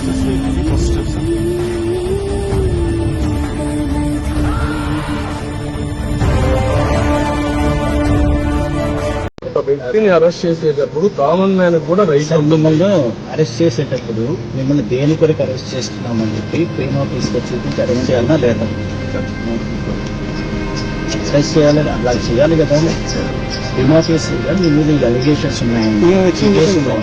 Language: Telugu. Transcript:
ప్రాసెస్ అనేది ఫస్ట్ స్టెప్ సార్. ఒక వ్యక్తిని అరెస్ట్ చేసేటప్పుడు కామన్ మ్యాన్ కూడా రైట్ మిమ్మల్ని అరెస్ట్ చేసేటప్పుడు మిమ్మల్ని దేని కొరకు అరెస్ట్ చేస్తున్నామని చెప్పి ప్రేమ తీసుకొచ్చి అరెస్ట్ చేయాలన్నా లేదా అరెస్ట్ చేయాలి అలా చేయాలి కదా ప్రేమ కేసు మీ మీద అలిగేషన్స్ ఉన్నాయండి కేసులో